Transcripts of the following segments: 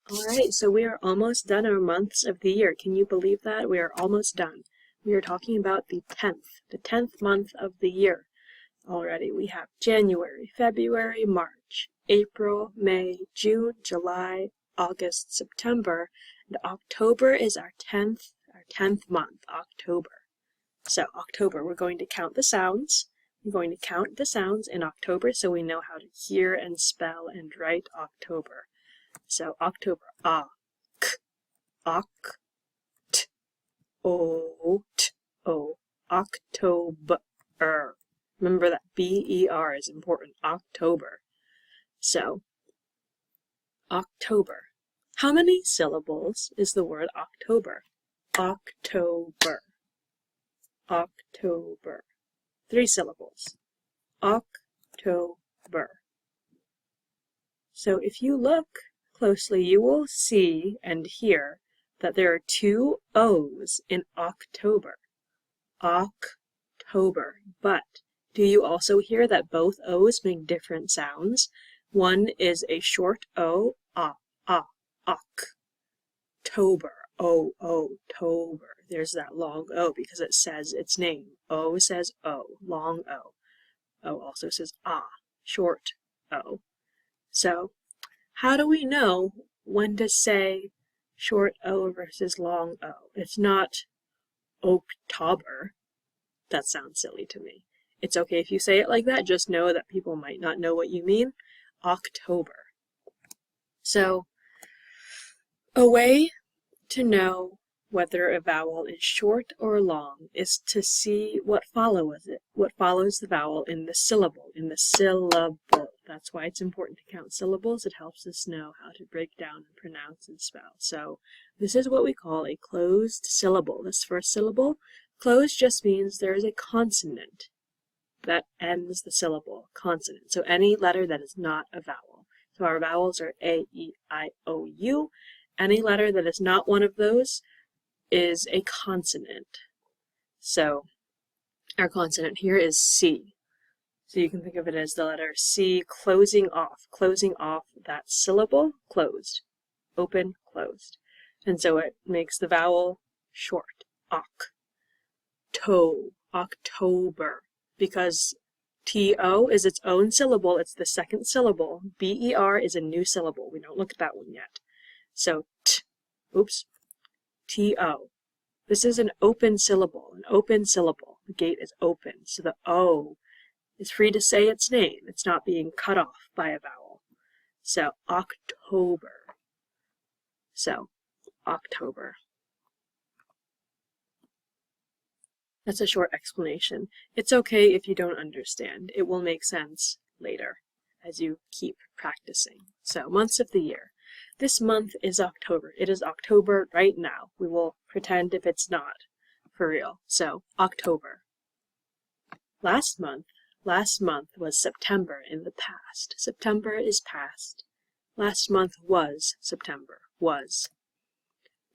All right, so we are almost done our months of the year. Can you believe that? We are almost done. We are talking about the 10th month of the year already. We have January, February, March, April, May, June, July, August, September, and October is our 10th month, October. So October, we're going to count the sounds. We're going to count the sounds in October so we know how to hear and spell and write October. So October, k, ok, t, o, t, o, October. Remember that B-E-R is important, October. So, October. How many syllables is the word October? October. October. 3 syllables. October. So if you look closely, you will see and hear that there are 2 O's in October. October. But do you also hear that both O's make different sounds? One is a short O, October, tober. There's that long O because it says its name. O says O, long O. O also says short O. So, how do we know when to say short O versus long O? It's not October. That sounds silly to me. It's okay if you say it like that, just know that people might not know what you mean. October. So, a way to know whether a vowel is short or long is to see what follows it, what follows the vowel in the syllable, That's why it's important to count syllables. It helps us know how to break down and pronounce and spell. So, this is what we call a closed syllable. This first syllable, closed just means there is a consonant that ends the syllable, consonant. So any letter that is not a vowel. So our vowels are A, E, I, O, U. Any letter that is not one of those is a consonant. So our consonant here is C. So you can think of it as the letter C closing off that syllable, closed, open, closed. And so it makes the vowel short, October. Because T-O is its own syllable, it's the second syllable. B-E-R is a new syllable. We don't look at that one yet. So T-O. This is an open syllable, The gate is open, so the O is free to say its name. It's not being cut off by a vowel. So October. That's a short explanation. It's okay if you don't understand. It will make sense later as you keep practicing. So, months of the year. This month is October. It is October right now. We will pretend if it's not for real. So, October. Last month was September in the past. September is past. Last month was September. Was.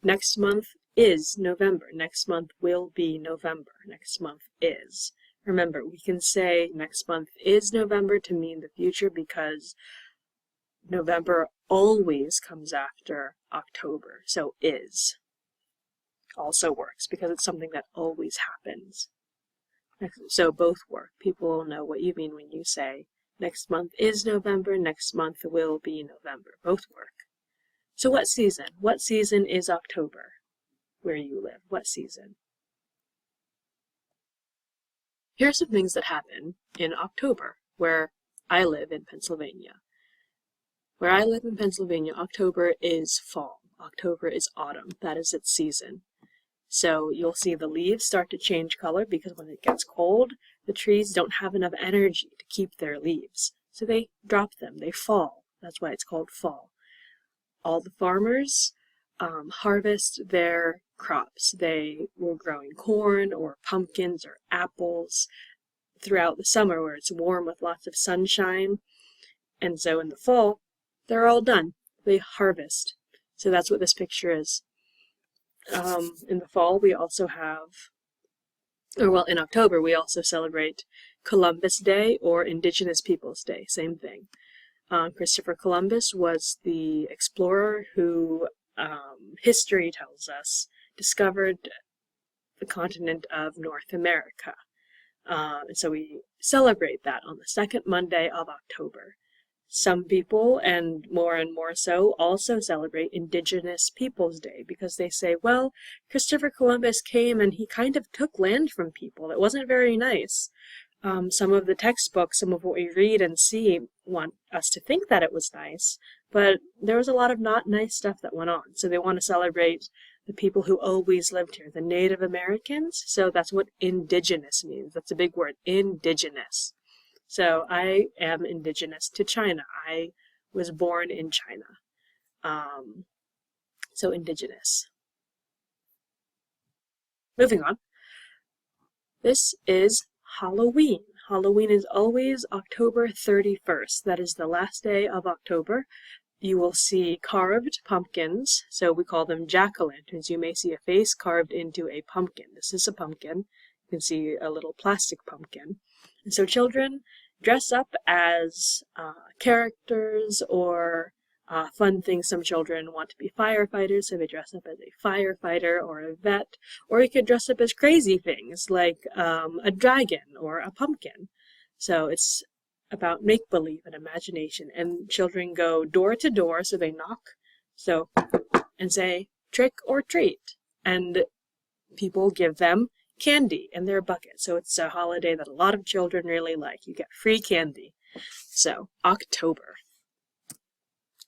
Next month is November. Next month will be November. Next month is. Remember, we can say next month is November to mean the future because November always comes after October. So is also works because it's something that always happens. So both work. People will know what you mean when you say next month is November, next month will be November. Both work. So what season? What season is October where you live? What season? Here are some things that happen in October where I live in Pennsylvania. Where I live in Pennsylvania, October is fall. October is autumn. That is its season. So you'll see the leaves start to change color because when it gets cold, the trees don't have enough energy to keep their leaves. So they drop them. They fall. That's why it's called fall. All the farmers harvest their crops. They were growing corn or pumpkins or apples throughout the summer where it's warm with lots of sunshine. And so in the fall, they're all done. They harvest. So that's what this picture is. In the fall, we also have, in October, we also celebrate Columbus Day or Indigenous Peoples Day. Same thing. Christopher Columbus was the explorer who, history tells us, discovered the continent of North America. And so we celebrate that on the second Monday of October. Some people, and more so, also celebrate Indigenous Peoples Day because they say, well, Christopher Columbus came and he kind of took land from people. It wasn't very nice. Some of the textbooks, some of what we read and see want us to think that it was nice, but there was a lot of not nice stuff that went on. So they want to celebrate the people who always lived here, the Native Americans. So that's what indigenous means. That's a big word, indigenous. So I am indigenous to China. I was born in China. So indigenous. Moving on. This is Halloween. Halloween is always October 31st. That is the last day of October. You will see carved pumpkins, so we call them jack-o'-lanterns. You may see a face carved into a pumpkin. This is a pumpkin. You can see a little plastic pumpkin. And so children dress up as characters or fun things. Some children want to be firefighters, so they dress up as a firefighter or a vet. Or you could dress up as crazy things like a dragon or a pumpkin. So it's about make-believe and imagination. And children go door to door, so they knock and say trick or treat. And people give them candy in their bucket. So it's a holiday that a lot of children really like. You get free candy. So October.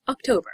October.